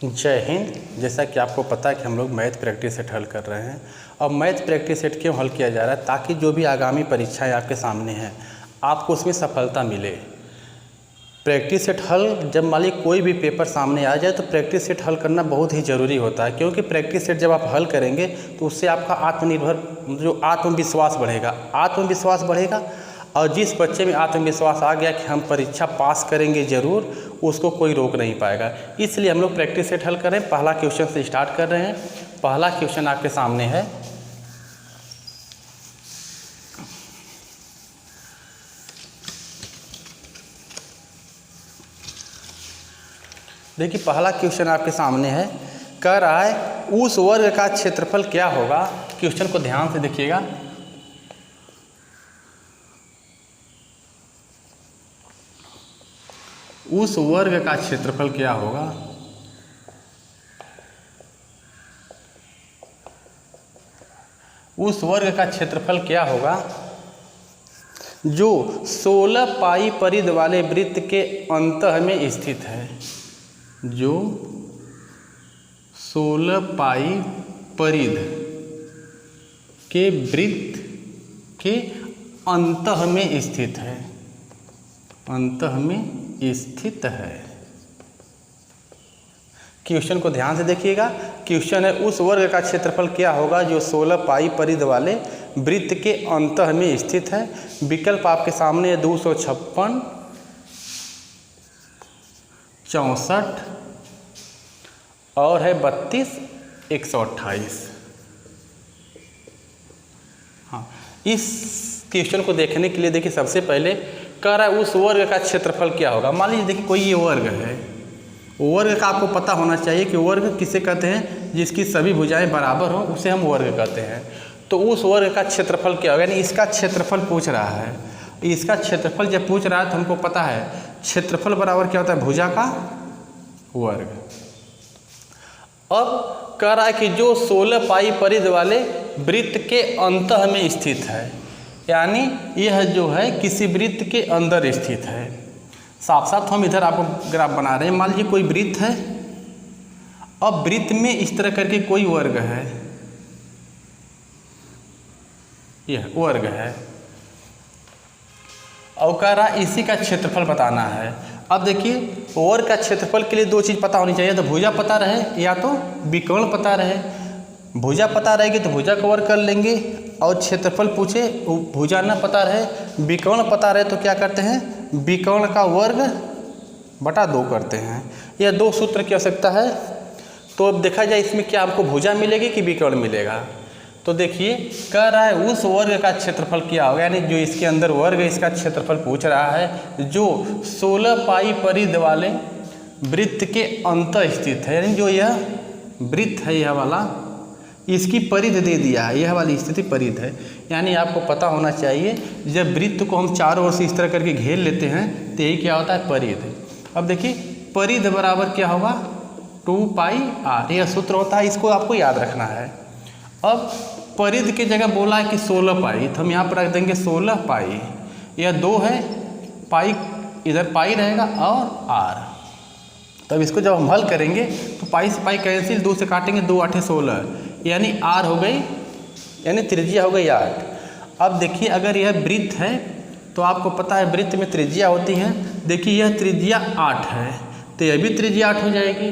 जय हिंद। जैसा कि आपको पता है कि हम लोग मैथ प्रैक्टिस सेट हल कर रहे हैं। अब मैथ प्रैक्टिस सेट क्यों हल किया जा रहा है? ताकि जो भी आगामी परीक्षाएं आपके सामने हैं आपको उसमें सफलता मिले। प्रैक्टिस सेट हल जब मान लीजिए कोई भी पेपर सामने आ जाए तो प्रैक्टिस सेट हल करना बहुत ही ज़रूरी होता है, क्योंकि प्रैक्टिस सेट जब आप हल करेंगे तो उससे आपका आत्मविश्वास बढ़ेगा और जिस बच्चे में आत्मविश्वास आ गया कि हम परीक्षा पास करेंगे ज़रूर, उसको कोई रोक नहीं पाएगा। इसलिए हम लोग प्रैक्टिस सेट हल कर रहे हैं। पहला क्वेश्चन से स्टार्ट कर रहे हैं। पहला क्वेश्चन आपके सामने है। देखिए पहला क्वेश्चन आपके सामने है, कह रहा है उस वर्ग का क्षेत्रफल क्या होगा। क्वेश्चन को ध्यान से देखिएगा। उस वर्ग का क्षेत्रफल क्या होगा। उस वर्ग का क्षेत्रफल क्या होगा जो 16 पाई परिधि वाले वृत्त के अंतः में स्थित है। जो 16 पाई परिधि के वृत्त के अंतः में स्थित है। अंतः में स्थित है। क्वेश्चन को ध्यान से देखिएगा। क्वेश्चन है उस वर्ग का क्षेत्रफल क्या होगा जो 16 पाई परिधि वाले वृत्त के अंतः में स्थित है। विकल्प आपके सामने है 256, 64 और है 32, 128। हाँ, इस क्वेश्चन को देखने के लिए देखिए सबसे पहले कह रहा है उस वर्ग का क्षेत्रफल क्या होगा। मान लीजिए देखिए कोई ये वर्ग है। वर्ग का आपको पता होना चाहिए कि वर्ग किसे कहते हैं, जिसकी सभी भुजाएं बराबर हो उसे हम वर्ग कहते हैं। तो उस वर्ग का क्षेत्रफल क्या होगा, यानी इसका क्षेत्रफल पूछ रहा है। इसका क्षेत्रफल जब पूछ रहा है तो हमको पता है क्षेत्रफल बराबर क्या होता है, भुजा का वर्ग। अब कह रहा है कि जो 16 पाई परिधि वाले वृत्त के अंतः में स्थित है, यानी यह जो है किसी वृत्त के अंदर स्थित है। साफ साफ हम इधर आपको ग्राफ बना रहे हैं। मान लीजिए कोई वृत्त है। अब वृत्त में इस तरह करके कोई वर्ग है, यह वर्ग है और कह रहा है इसी का क्षेत्रफल बताना है। अब देखिए वर्ग का क्षेत्रफल के लिए दो चीज़ पता होनी चाहिए, तो भुजा पता रहे या तो विकर्ण पता रहे। भुजा पता रहेगी तो भुजा का वर्ग कर लेंगे, और क्षेत्रफल पूछे भुजा न पता रहे विकर्ण पता रहे तो क्या करते हैं, विकर्ण का वर्ग बटा 2 करते हैं। यह दो सूत्र की आवश्यकता है। तो अब देखा जाए इसमें क्या आपको भुजा मिलेगी कि विकर्ण मिलेगा। तो देखिए कह रहा है उस वर्ग का क्षेत्रफल क्या होगा, यानी जो इसके अंदर वर्ग है इसका क्षेत्रफल पूछ रहा है जो 16 पाई परिधि वाले वृत्त के अंतः स्थित है। यानी जो यह वृत्त है यह वाला, इसकी परिधि दे दिया है, यह वाली स्थिति परिधि है। यानी आपको पता होना चाहिए जब वृत्त को हम चारों ओर से इस तरह करके घेर लेते हैं तो यही क्या होता है, परिधि। अब देखिए परिधि बराबर क्या होगा, 2 पाई r, यह सूत्र होता है, इसको आपको याद रखना है। अब परिधि की जगह बोला है कि 16 पाई, तो हम यहाँ पर रख देंगे 16 पाई। यह 2 है, पाई इधर पाई रहेगा और r। तब इसको जब हम हल करेंगे तो पाई से पाई कैंसिल, 2 से काटेंगे, 2 8 16, यानी r हो गई, यानी त्रिज्या हो गई 8। अब देखिए अगर यह वृत्त है तो आपको पता है वृत्त में त्रिज्या होती है। देखिए यह त्रिज्या 8 है तो यह भी त्रिज्या 8 हो जाएगी,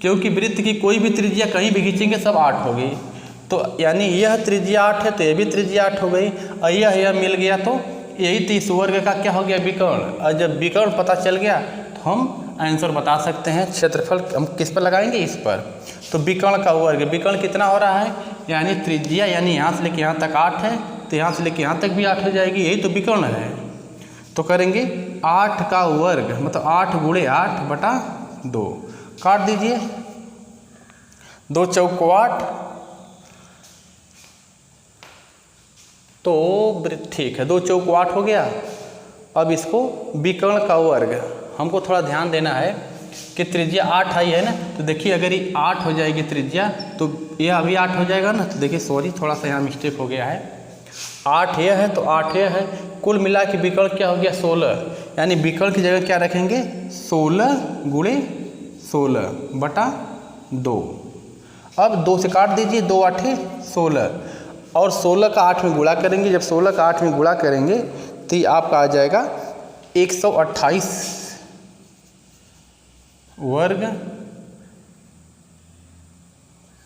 क्योंकि वृत्त की कोई भी त्रिज्या कहीं भी खींचेंगे सब 8 होगी। तो यानी यह त्रिज्या 8 है तो यह भी त्रिज्या 8 हो गई, और यह मिल गया तो यही तो इस वर्ग का क्या हो गया, विकर्ण। और जब विकर्ण पता चल गया तो हम आंसर बता सकते हैं। क्षेत्रफल हम किस पर लगाएंगे, इस पर। तो विकर्ण का वर्ग, विकर्ण कितना हो रहा है, यानी त्रिज्या, यानी यहाँ से लेके यहाँ तक 8 है तो यहाँ से लेके यहाँ तक भी 8 हो जाएगी, यही तो विकर्ण है। तो करेंगे 8 का वर्ग मतलब 8 गुणे 8 बटा 2, काट दीजिए, 2 चौको 8। तो ठीक है, 2 चौको 8 हो गया। अब इसको विकर्ण का वर्ग, हमको थोड़ा ध्यान देना है कि त्रिज्या 8 आई है ना, तो देखिए अगर ये 8 हो जाएगी त्रिज्या तो यह अभी 8 हो जाएगा ना। तो देखिए सॉरी थोड़ा सा यहाँ मिस्टेक हो गया है, 8 यह है तो 8 यह है, कुल मिला के विकर्ण क्या हो गया 16, यानी विकर्ण की जगह क्या रखेंगे 16 गुणे 16/2। अब 2 से काट दीजिए, 2 8 16 और 16 का 8 में गुणा करेंगे। जब 16 का 8 में गुणा करेंगे तो ये आपका आ जाएगा 128 वर्ग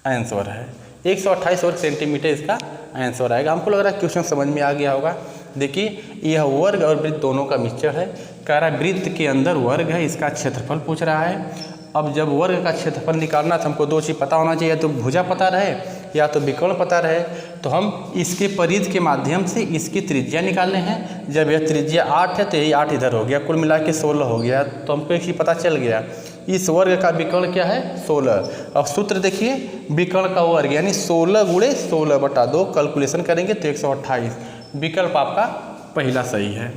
आंसर है। 128 वर्ग सेंटीमीटर इसका आंसर आएगा। हमको लग रहा है क्वेश्चन समझ में आ गया होगा। देखिए यह वर्ग और वृत्त दोनों का मिक्सचर है। कह रहा है वृत्त के अंदर वर्ग है, इसका क्षेत्रफल पूछ रहा है। अब जब वर्ग का क्षेत्रफल निकालना तो हमको 2 चीज़ पता होना चाहिए, या तो भुजा पता रहे या तो विकर्ण पता रहे। तो हम इसके परिधि के माध्यम से इसकी त्रिज्या निकालने हैं। जब यह त्रिज्या 8 है तो यही 8 इधर हो गया, कुल मिला के 16 हो गया। तो हमको एक चीज़ पता चल गया, इस वर्ग का विकर्ण क्या है 16। अब सूत्र देखिए, विकर्ण का वर्ग यानी 16 × 16/2 कैलकुलेशन करेंगे तो 128। विकल्प आपका पहला सही है,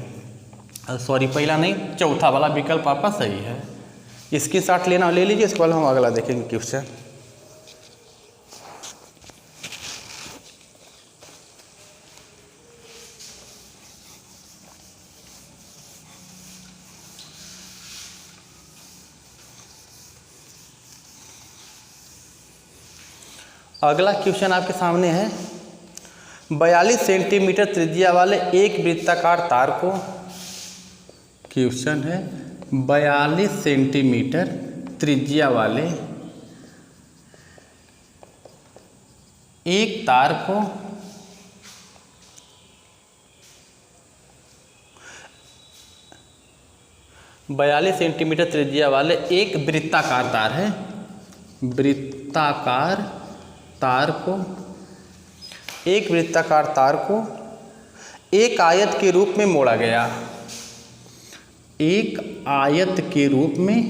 सॉरी पहला नहीं, चौथा वाला विकल्प आपका सही है। इसकी शॉट लेना ले लीजिए, इसके बाद हम अगला देखेंगे क्वेश्चन। अगला क्वेश्चन आपके सामने है, 42 सेंटीमीटर त्रिज्या वाले एक वृत्ताकार तार को, क्वेश्चन है 42 सेंटीमीटर त्रिज्या वाले एक तार को 42 सेंटीमीटर त्रिज्या वाले एक वृत्ताकार तार है, वृत्ताकार तार को, एक वृत्ताकार तार को एक आयत के रूप में मोड़ा गया, एक आयत के रूप में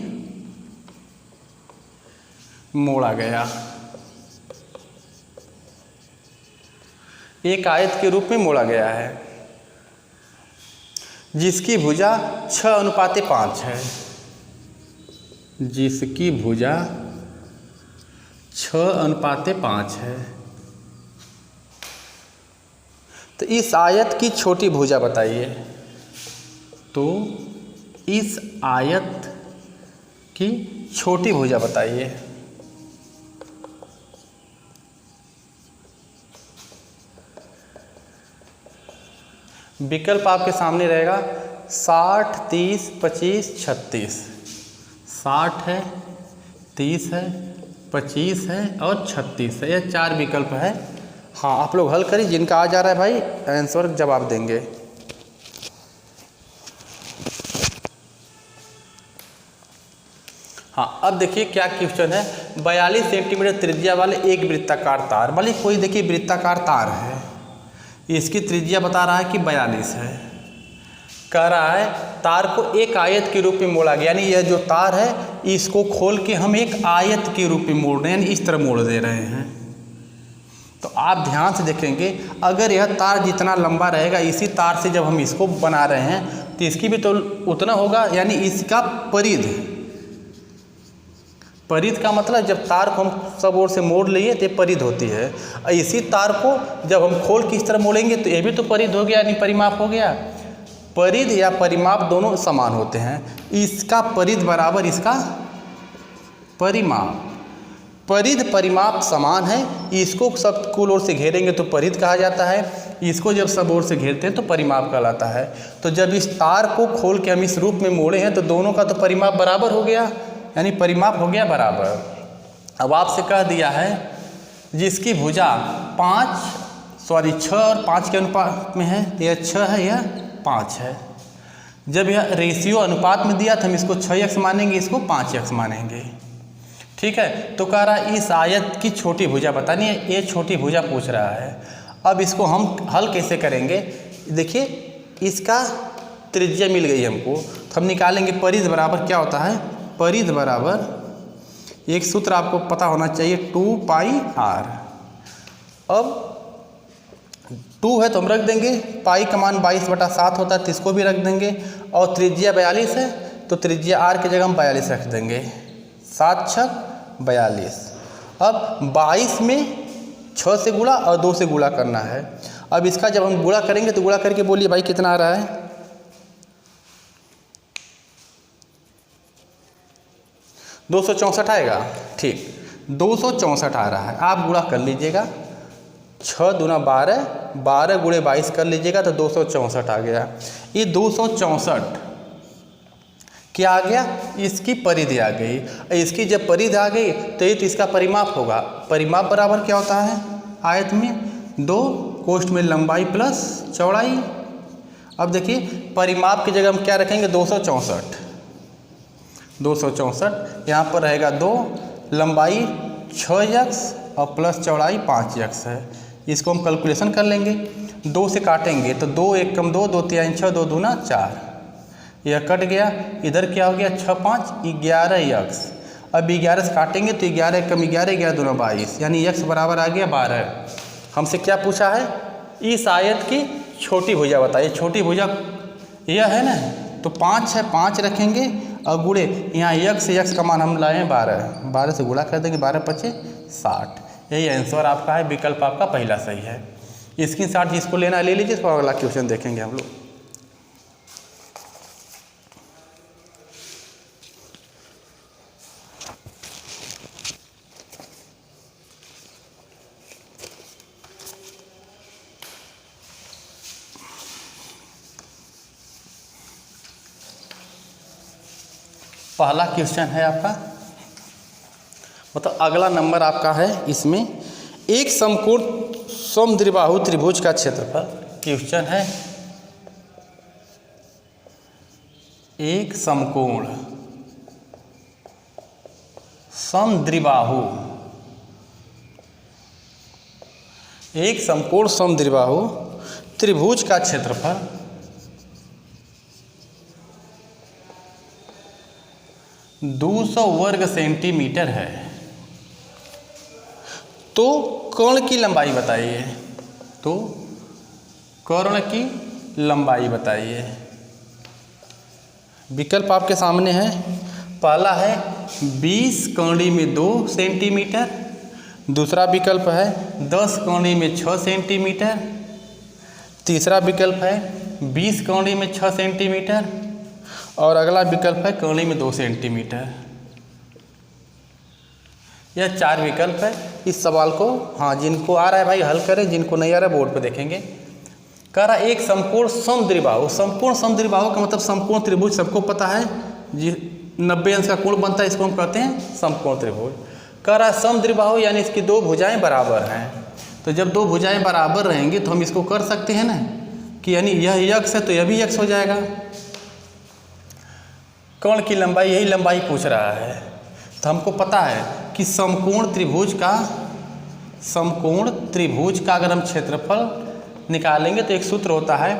मोड़ा गया, एक आयत के रूप में मोड़ा गया है, जिसकी भुजा 6:5 है, जिसकी भुजा 6:5 है। तो इस आयत की छोटी भुजा बताइए। तो इस आयत की छोटी भुजा बताइए। विकल्प आपके सामने रहेगा 60, 30, 25, 36। 60 है, 30 है, 25 है और 36 है, यह 4 विकल्प है। हाँ आप लोग हल करिए, जिनका आ जा रहा है भाई आंसर जवाब देंगे। हाँ अब देखिए क्या क्वेश्चन है, 42 सेंटीमीटर त्रिज्या वाले एक वृत्ताकार तार, भले कोई देखिए वृत्ताकार तार है, इसकी त्रिज्या बता रहा है कि 42 है। कह रहा है तार को एक आयत के रूप में मोड़ा गया, यानी यह जो तार है इसको खोल के हम एक आयत के रूप में मोड़ रहे हैं, यानी इस तरह मोड़ दे रहे हैं। तो आप ध्यान से देखेंगे, अगर यह तार जितना लंबा रहेगा, इसी तार से जब हम इसको बना रहे हैं तो इसकी भी तो उतना होगा, यानी इसका परिधि, परिधि का मतलब जब तार को हम सब ओर से मोड़ लिए तो परिधि होती है। इसी तार को जब हम खोल के इस तरह मोड़ेंगे तो ये भी तो परिधि हो गया, यानी परिमाप हो गया। परिधि या परिमाप दोनों समान होते हैं, इसका परिधि बराबर इसका परिमाप, परिधि परिमाप समान है। इसको सब कुल ओर से घेरेंगे तो परिधि कहा जाता है, इसको जब सब ओर से घेरते हैं तो परिमाप कहलाता है। तो जब इस तार को खोल के हम इस रूप में मोड़े हैं तो दोनों का तो परिमाप बराबर हो गया, यानी परिमाप हो गया बराबर। अब आपसे कह दिया है जिसकी भुजा 6 और 5 के अनुपात में है, यह 6 है, यह 5 है। जब यह रेशियो अनुपात में दिया तो हम इसको 6x मानेंगे, इसको 5x मानेंगे, ठीक है। तो कह रहा है इस आयत की छोटी भुजा बतानी है, ये छोटी भुजा पूछ रहा है। अब इसको हम हल कैसे करेंगे, देखिए इसका त्रिज्या मिल गई हमको, तो हम निकालेंगे परिधि बराबर क्या होता है, परिधि बराबर एक सूत्र आपको पता होना चाहिए 2πr। अब 2 है तो हम रख देंगे, पाई का मान 22/7 होता है तो इसको भी रख देंगे, और त्रिज्या 42 है तो त्रिज्या r की जगह हम 42 रख देंगे, 7 × 6 = 42। अब 22 में 6 से गुणा और 2 से गुणा करना है। अब इसका जब हम गुणा करेंगे तो गुणा करके बोलिए भाई कितना आ रहा है, 264 आएगा, ठीक 264 आ रहा है। आप गुणा कर लीजिएगा, 6 दूना 12, 12 गुणे 22 कर लीजिएगा तो 264 आ गया। ये 264 क्या आ गया, इसकी परिधि आ गई। इसकी जब परिधि आ गई तो ये तो इसका परिमाप होगा। परिमाप बराबर क्या होता है, आयत में 2 कोष्ठ में लंबाई प्लस चौड़ाई। अब देखिए परिमाप की जगह हम क्या रखेंगे, 264। 264 यहाँ पर रहेगा 2, लंबाई 6x और प्लस चौड़ाई 5x है। इसको हम कैलकुलेशन कर लेंगे, 2 से काटेंगे तो 2 1 कम 2, 2 3 6, 2 दूना 4, यह कट गया। इधर क्या हो गया, 6 5 11x। अब 11 से काटेंगे तो 11 1 कम 11, 11 दूना 22, यानी x बराबर आ गया 12। हमसे क्या पूछा है, इस आयत की छोटी भुजा बताइए। छोटी भुजा यह है ना, तो 5 है, 5 रखेंगे और गुणे यहाँ x का मान हम लाए हैं 12, 12 से गुणा कर देंगे, 12 पचे 60। यही आंसर आपका है, विकल्प आपका पहला सही है। स्क्रीनशॉट जिसको लेना ले लीजिए, इसको अगला क्वेश्चन देखेंगे हम लोग। पहला क्वेश्चन है आपका, मतलब अगला नंबर आपका है इसमें, एक समकोण समद्विबाहु त्रिभुज का क्षेत्रफल। क्वेश्चन है एक समकोण समद्विबाहु, एक समकोण समद्विबाहु त्रिभुज का क्षेत्रफल 200 वर्ग सेंटीमीटर है, तो कर्ण की लंबाई बताइए। तो कर्ण की लंबाई बताइए। विकल्प आपके सामने है। पहला है 20 कर्ण में 2 सेंटीमीटर, दूसरा विकल्प है 10 कर्ण में 6 सेंटीमीटर, तीसरा विकल्प है 20 कर्ण में 6 सेंटीमीटर और अगला विकल्प है कर्ण में 2 सेंटीमीटर। यह 4 विकल्प है। इस सवाल को हाँ जिनको आ रहा है भाई हल करें, जिनको नहीं आ रहा है बोर्ड पे देखेंगे। कह रहा एक समकोण समद्विबाहु। समकोण समद्विबाहु का मतलब समकोण त्रिभुज सबको पता है, जी 90 अंश का कोण बनता है, इसको हम कहते हैं समकोण त्रिभुज। कह रहा समद्विबाहु यानी इसकी 2 भुजाएं बराबर हैं। तो जब 2 भुजाएं बराबर रहेंगी तो हम इसको कर सकते हैं ना कि यानी यह x है तो यह भी x हो जाएगा। कर्ण की लंबाई, यही लंबाई पूछ रहा है। तो हमको पता है कि समकोण त्रिभुज का अगर हम क्षेत्रफल निकालेंगे तो एक सूत्र होता है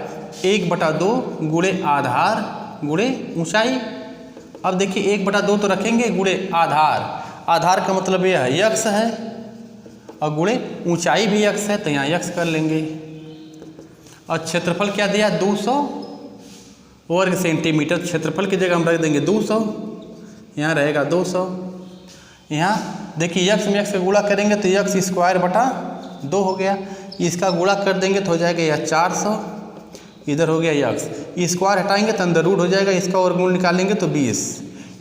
1/2 गुणे आधार गुणे ऊंचाई। अब देखिए 1/2 तो रखेंगे गुणे आधार, आधार का मतलब यह है x है और गुणे ऊंचाई भी x है, तो यहाँ x कर लेंगे। और क्षेत्रफल क्या दिया, 200 वर्ग सेंटीमीटर। क्षेत्रफल की जगह हम रख देंगे 200, यहाँ रहेगा 200। यहाँ देखिए x में x का गुणा करेंगे तो x स्क्वायर बटा 2 हो गया। इसका गुणा कर देंगे तो हो जाएगा यह 400, इधर हो गया x। स्क्वायर हटाएंगे तो अंदर रूट हो जाएगा, इसका वर्गमूल निकालेंगे तो 20।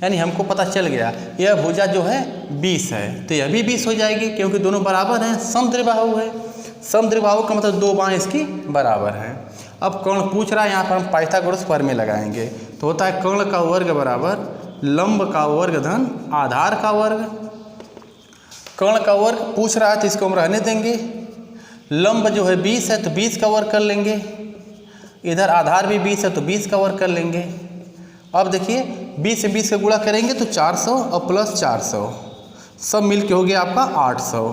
यानी हमको पता चल गया यह भुजा जो है 20 है, तो यह भी 20 हो जाएगी क्योंकि दोनों बराबर हैं, समद्विबाहु है। समद्विबाहु का मतलब 2 बाएँ इसकी बराबर हैं। अब कर्ण पूछ रहा है, यहाँ पर हम पाइथागोरस प्रमेय लगाएंगे तो होता है कर्ण का वर्ग बराबर लंब का वर्ग धन आधार का वर्ग। कर्ण का वर्ग पूछ रहा है तो इसको हम रहने देंगे। लंब जो है 20 है तो 20 का वर्ग कर लेंगे, इधर आधार भी 20 है तो 20 का वर्ग कर लेंगे। अब देखिए 20 से 20 का गुणा करेंगे तो 400 और प्लस 400 सब मिल के हो गया आपका 800।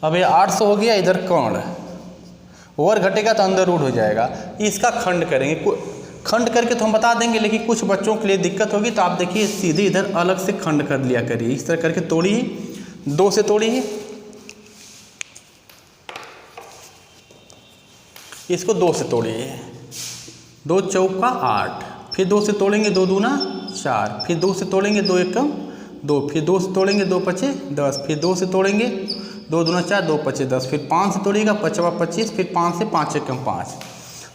अब ये 800 हो गया, इधर कर्ण वर्ग घटेगा तो अंदर रूट हो जाएगा। इसका खंड करेंगे, खंड करके तो हम बता देंगे, लेकिन कुछ बच्चों के लिए दिक्कत होगी तो आप देखिए सीधे इधर अलग से खंड कर लिया करिए। इस तरह करके तोड़िए, 2 से तोड़िए, इसको 2 से तोड़िए, 2 चौका 8, फिर 2 से तोड़ेंगे 2 दूना 4, फिर 2 से तोड़ेंगे 2 एकम 2, फिर 2 से तोड़ेंगे 2 पचे 10, फिर 2 से तोड़ेंगे 2 दूना 4, 2 पचे 10, फिर 5 से तोड़िएगा 5 25, फिर 5 से 5 एकम 5।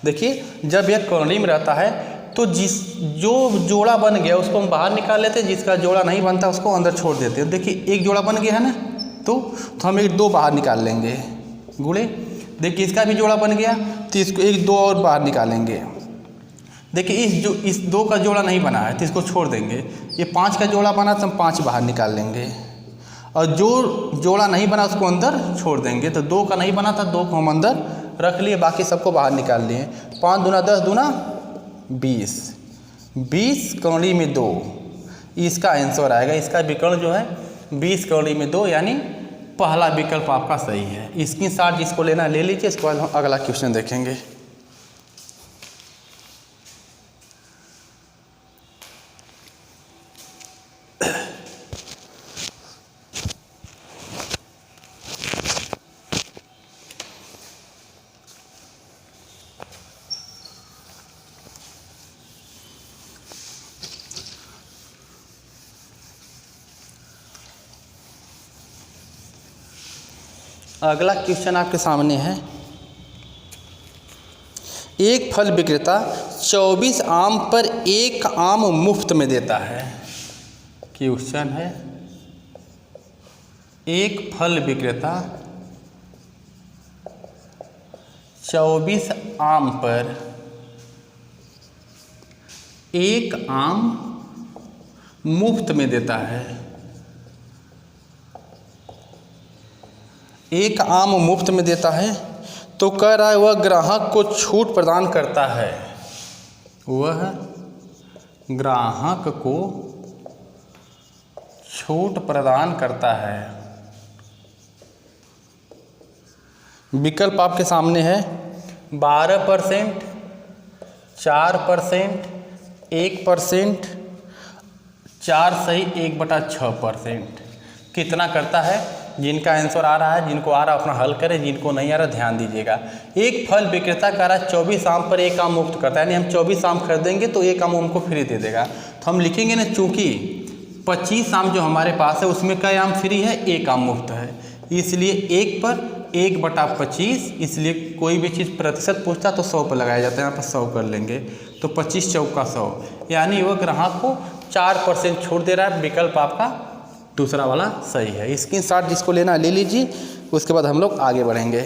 देखिए जब यह कर्णी में रहता है तो जो जोड़ा बन गया उसको हम बाहर निकाल लेते हैं, जिसका जोड़ा नहीं बनता उसको अंदर छोड़ देते हैं। देखिए एक जोड़ा बन गया है ना, तो हम एक 2 बाहर निकाल लेंगे गुणे। देखिए इसका भी जोड़ा बन गया तो इसको 1 2 और बाहर निकालेंगे। देखिए इस 2 का जोड़ा नहीं बना है तो इसको छोड़ देंगे। ये 5 का जोड़ा बना तो हम 5 बाहर निकाल लेंगे, और जो जोड़ा नहीं बना उसको अंदर छोड़ देंगे। तो 2 का नहीं बना था, 2 को हम अंदर रख लिए, बाकी सबको बाहर निकाल लिए। 5 दूना 10 दूना 20, 20 कौड़ी में 2 इसका आंसर आएगा। इसका विकर्ण जो है 20 कौड़ी में 2, यानी पहला विकल्प आपका सही है। इसकी शॉट जिसको लेना ले लीजिए। इसके बाद हम अगला क्वेश्चन देखेंगे। अगला क्वेश्चन आपके सामने है। एक फल विक्रेता 24 आम पर 1 आम मुफ्त में देता है। क्वेश्चन है, एक फल विक्रेता 24 आम पर 1 आम मुफ्त में देता है। 1 आम मुफ्त में देता है तो कह रहा है वह ग्राहक को छूट प्रदान करता है। वह ग्राहक को छूट प्रदान करता है। विकल्प आपके सामने है 12%, 4%, 1%, 4 सही 1/6%। कितना करता है? जिनका आंसर आ रहा है, जिनको आ रहा है अपना हल करें, जिनको नहीं आ रहा ध्यान दीजिएगा। एक फल विक्रेता कह रहा है 24 आम पर 1 आम मुफ्त करता है, यानी हम 24 आम खरीदेंगे तो 1 आम हमको फ्री दे देगा। तो हम लिखेंगे ना, चूँकि 25 आम जो हमारे पास है उसमें कई आम फ्री है, 1 आम मुफ्त है, इसलिए 1 पर 1/25। इसलिए कोई भी चीज़ प्रतिशत पूछता तो 100 पर लगाया जाता है, यहाँ पर 100 कर लेंगे। तो 25 चौका 100, यानी वह ग्राहक को 4% छूट दे रहा है। विकल्प आपका दूसरा वाला सही है। स्क्रीनशॉट जिसको लेना ले लीजिए, उसके बाद हम लोग आगे बढ़ेंगे।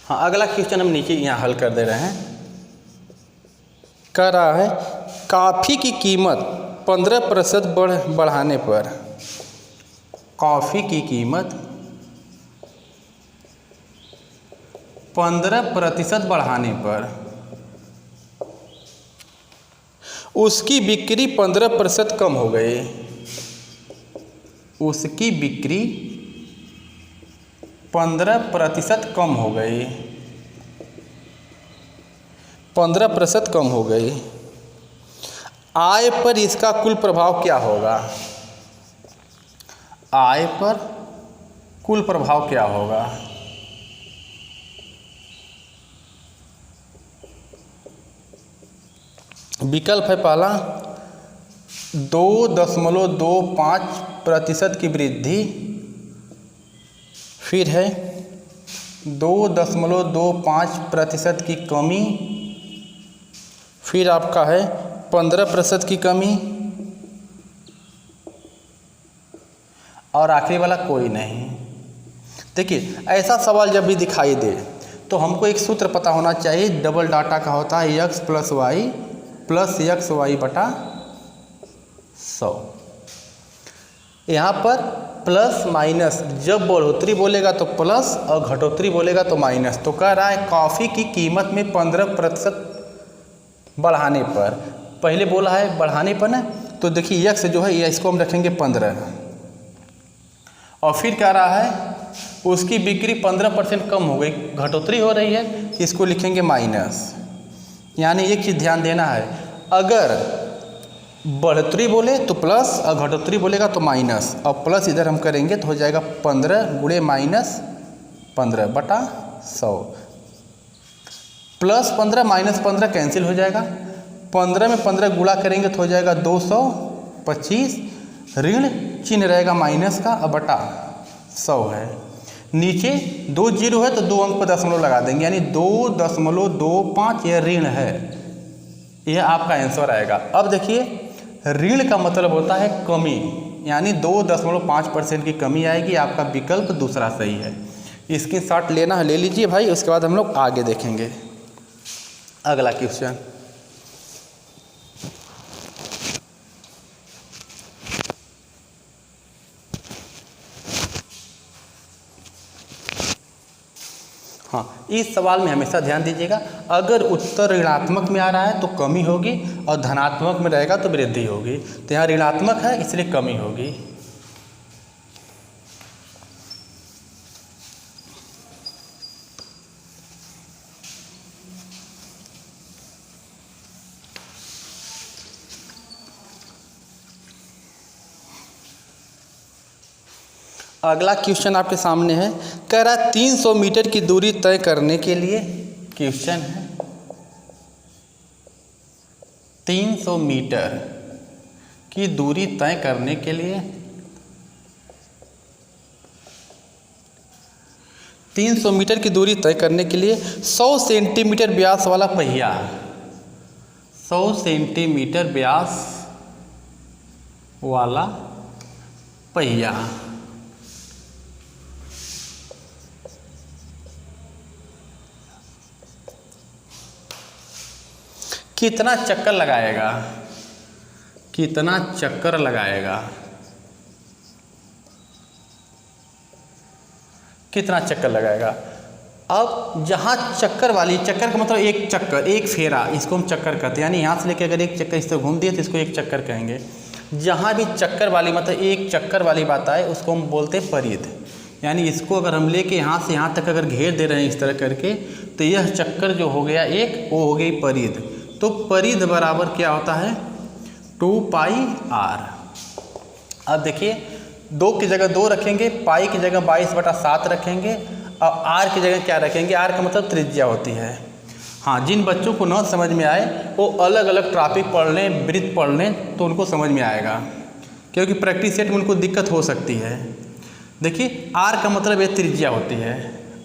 हाँ, अगला क्वेश्चन हम नीचे यहाँ हल कर दे रहे हैं। कह रहा है कॉफ़ी की कीमत 15% बढ़ाने पर, कॉफ़ी की कीमत 15% बढ़ाने पर उसकी बिक्री 15% कम हो गई। उसकी बिक्री 15% कम हो गई। 15% कम हो गई। आय पर इसका कुल प्रभाव क्या होगा? आय पर कुल प्रभाव क्या होगा? विकल्प है पहला 2.25% की वृद्धि, फिर है 2.25% की कमी, फिर आपका है 15% की कमी, और आखिरी वाला कोई नहीं। देखिए ऐसा सवाल जब भी दिखाई दे तो हमको एक सूत्र पता होना चाहिए। डबल डाटा का होता है x + y + xy/100। यहाँ पर प्लस माइनस, जब बढ़ोतरी बोलेगा तो प्लस और घटोतरी बोलेगा तो माइनस। तो कह रहा है कॉफ़ी की कीमत में 15% बढ़ाने पर, पहले बोला है बढ़ाने पर ना, तो देखिए x जो है इसको हम रखेंगे 15, और फिर कह रहा है उसकी बिक्री 15% कम हो गई, घटोतरी हो रही है, इसको लिखेंगे माइनस। यानी एक चीज़ ध्यान देना है, अगर बढ़ोतरी बोले तो प्लस और घटोतरी बोलेगा तो माइनस, और प्लस इधर हम करेंगे तो हो जाएगा 15 गुणे माइनस 15/100। प्लस 15 माइनस 15 कैंसिल हो जाएगा। 15 में 15 गुणा करेंगे तो हो जाएगा 225, ऋण चिन्ह रहेगा माइनस का और बटा 100 है। नीचे 2 जीरो है तो 2 अंक पर दशमलव लगा देंगे, यानी 2.25 यह ऋण है, यह आपका आंसर आएगा। अब देखिए ऋण का मतलब होता है कमी, यानी 2.5% की कमी आएगी, आपका विकल्प दूसरा सही है। इसकी शॉट लेना है ले लीजिए भाई, उसके बाद हम लोग आगे देखेंगे अगला क्वेश्चन। हाँ, इस सवाल में हमेशा ध्यान दीजिएगा, अगर उत्तर ऋणात्मक में आ रहा है तो कमी होगी और धनात्मक में रहेगा तो वृद्धि होगी। तो यहाँ ऋणात्मक है इसलिए कमी होगी। अगला क्वेश्चन आपके सामने है, कह रहा है 300 मीटर की दूरी तय करने के लिए, क्वेश्चन है 300 मीटर की दूरी तय करने के लिए 300 मीटर की दूरी तय करने के लिए 100 सेंटीमीटर व्यास वाला पहिया, 100 सेंटीमीटर व्यास वाला पहिया कितना चक्कर लगाएगा, कितना चक्कर लगाएगा, कितना चक्कर लगाएगा। अब जहाँ चक्कर वाली, चक्कर का मतलब एक चक्कर, एक फेरा, इसको हम चक्कर कहते हैं, यानी यहाँ से लेके अगर एक चक्कर इस तरह घूम दिए तो इसको एक चक्कर कहेंगे। जहाँ भी चक्कर वाली मतलब एक चक्कर वाली बात आए उसको हम बोलते हैं परिध, यानी इसको अगर हम लेके यहाँ से यहाँ तक अगर घेर दे रहे हैं इस तरह करके, तो यह चक्कर जो हो गया एक, वो हो गई परिध। तो परिध बराबर क्या होता है 2πr। अब देखिए 2 की जगह 2 रखेंगे, पाई की जगह 22/7 रखेंगे और आर की जगह क्या रखेंगे, आर का मतलब त्रिज्या होती है। हाँ, जिन बच्चों को न समझ में आए वो अलग अलग टॉपिक पढ़ लें, वृत्त पढ़ लें तो उनको समझ में आएगा, क्योंकि प्रैक्टिस सेट में उनको दिक्कत हो सकती है। देखिए आर का मतलब ये त्रिज्या होती है।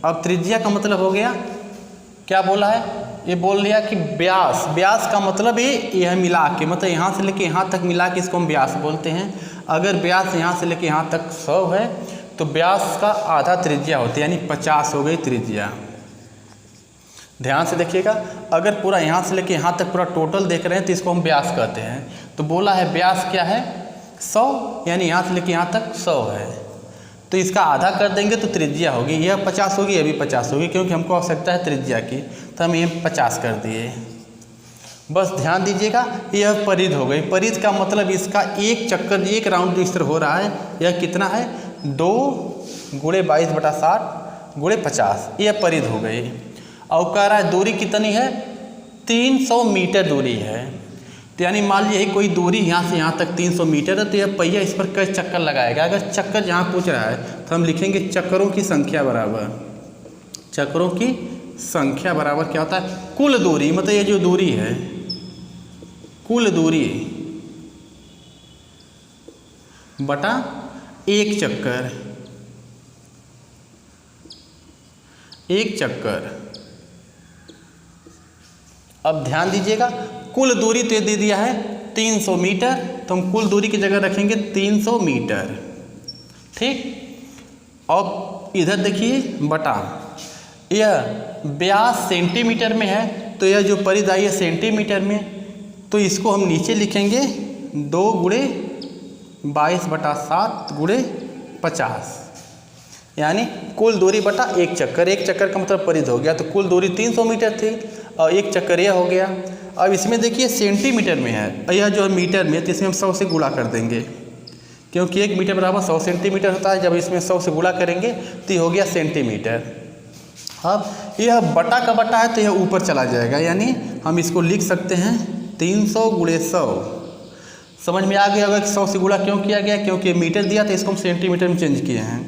अब त्रिज्या का मतलब हो गया, क्या बोला है, ये बोल लिया कि व्यास, व्यास का मतलब यह मिला के, मतलब यहाँ से लेके यहाँ तक मिला के इसको हम व्यास बोलते हैं। अगर व्यास यहाँ से लेके यहाँ तक 100 है तो व्यास का आधा त्रिज्या होती है, यानी 50 हो गई त्रिज्या। ध्यान से देखिएगा, अगर पूरा यहाँ से लेके यहाँ तक पूरा टोटल देख रहे हैं तो इसको हम व्यास कहते हैं। तो बोला है व्यास क्या है 100, यानी यहाँ से लेके यहाँ तक 100 है, तो इसका आधा कर देंगे तो त्रिज्या होगी, यह 50 होगी, यह भी 50 होगी, क्योंकि हमको आवश्यकता है त्रिज्या की, तो हम ये 50 कर दिए। बस ध्यान दीजिएगा, यह परिध हो गई। परिध का मतलब इसका एक चक्कर, एक राउंड जो इस तरह हो रहा है, यह कितना है 2 × 22/7 × 50, यह परिध हो गई। और कह रहा है दूरी कितनी है 300 मीटर दूरी है, तो यानी मान लीजिए कोई दूरी यहाँ से यहाँ तक 300 मीटर है, तो यह पहिया इस पर कई चक्कर लगाएगा। अगर चक्कर जहाँ पूछ रहा है तो हम लिखेंगे चक्करों की संख्या बराबर, चक्करों की संख्या बराबर क्या होता है कुल दूरी, मतलब ये जो दूरी है कुल दूरी बटा एक चक्कर, एक चक्कर। अब ध्यान दीजिएगा, कुल दूरी तो ये दे दिया है 300 मीटर, तो हम कुल दूरी की जगह रखेंगे 300 मीटर, ठीक। अब इधर देखिए बटा, यह व्यास सेंटीमीटर में है, तो यह जो परिध आई है सेंटीमीटर में, तो इसको हम नीचे लिखेंगे 2 × 22/7 × 50, यानी कुल दूरी बटा एक चक्कर। एक चक्कर का मतलब परिध हो गया, तो कुल दूरी 300 मीटर थी और एक चक्कर यह हो गया। अब इसमें देखिए सेंटीमीटर में है, यह जो है मीटर में, तो इसमें हम 100 से गुणा कर देंगे, क्योंकि 1 मीटर बराबर 100 सेंटीमीटर होता है। जब इसमें 100 से गुणा करेंगे तो ये हो गया सेंटीमीटर। अब यह बटा का बटा है तो यह ऊपर चला जाएगा, यानी हम इसको लिख सकते हैं 300 × 100। समझ में आ गया होगा कि 100 से गुणा क्यों किया गया, क्योंकि मीटर दिया तो इसको हम सेंटीमीटर में चेंज किए हैं।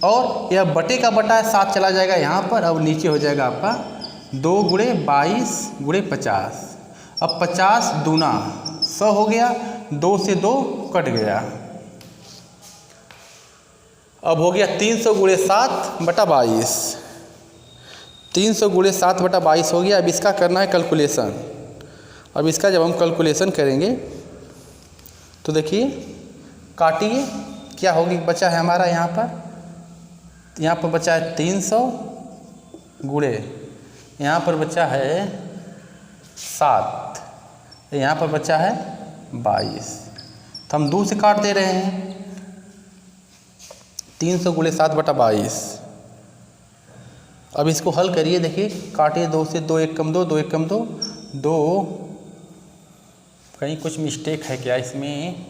और यह बटे का बटा है, 7 चला जाएगा यहाँ पर, अब नीचे हो जाएगा आपका 2 × 22 × 50। अब 50 दूना 100 हो गया, 2 से 2 कट गया, अब हो गया 300 गुणे 7 बटा 22। 300 गुणे 7 बटा 22 हो गया। अब इसका करना है कैलकुलेशन। अब इसका जब हम कैलकुलेशन करेंगे तो देखिए, काटिए, क्या होगी, बचा है हमारा यहाँ पर बचा है 300 गुणे, यहाँ पर बचा है 7, यहाँ पर बचा है 22। तो हम 2 से काट दे रहे हैं। 300 गुणे 7 बटा 22। अब इसको हल करिए, देखिए काटिए, 2 से 2 1 कम 2, 2 1 कम 2, 2, कहीं कुछ मिस्टेक है क्या इसमें।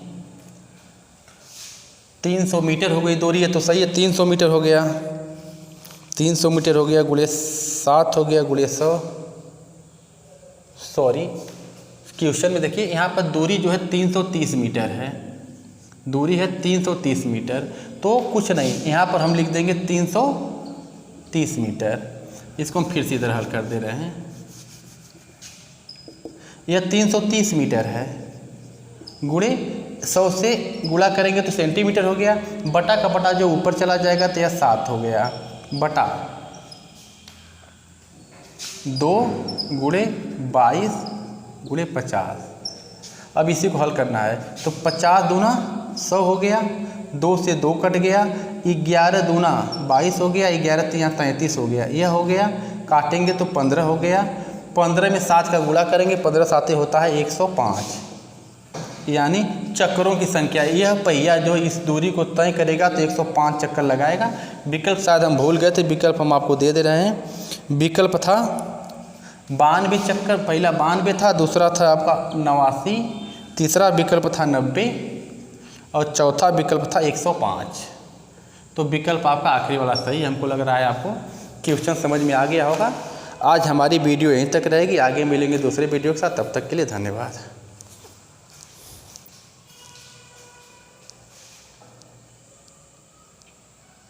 300 मीटर हो गई दूरी है तो सही है, 300 मीटर हो गया, 300 मीटर हो गया, गुणे 7 हो गया, गुणे 100। सॉरी, क्वेश्चन में देखिए यहाँ पर दूरी जो है 330 मीटर है, दूरी है 330 मीटर, तो कुछ नहीं, यहाँ पर हम लिख देंगे 330 मीटर। इसको हम फिर से इधर हल कर दे रहे हैं। यह 330 मीटर है, गुणे 100 से गुणा करेंगे तो सेंटीमीटर हो गया, बटा का बटा जो ऊपर चला जाएगा तो यह 7 हो गया, बटा 2 गुणे 22 गुणे 50। अब इसी को हल करना है तो 50 दूना 100 हो गया, 2 से 2 कट गया, 11 दूना 22 हो गया, 11 यहाँ 33 हो गया, यह हो गया। काटेंगे तो 15 हो गया, 15 में 7 का गुणा करेंगे, 15 साते होता है 105, यानी चक्करों की संख्या। यह पहिया जो इस दूरी को तय करेगा तो 105 चक्कर लगाएगा। विकल्प शायद हम भूल गए थे, विकल्प हम आपको दे रहे हैं। विकल्प था 92 चक्कर, पहला 92 था, दूसरा था आपका 89, तीसरा विकल्प था 90 और चौथा विकल्प था 105। तो विकल्प आपका आखिरी वाला सही हमको लग रहा है। आपको क्वेश्चन समझ में आ गया होगा। आज हमारी वीडियो यहीं तक रहेगी, आगे मिलेंगे दूसरे वीडियो के साथ, तब तक के लिए धन्यवाद।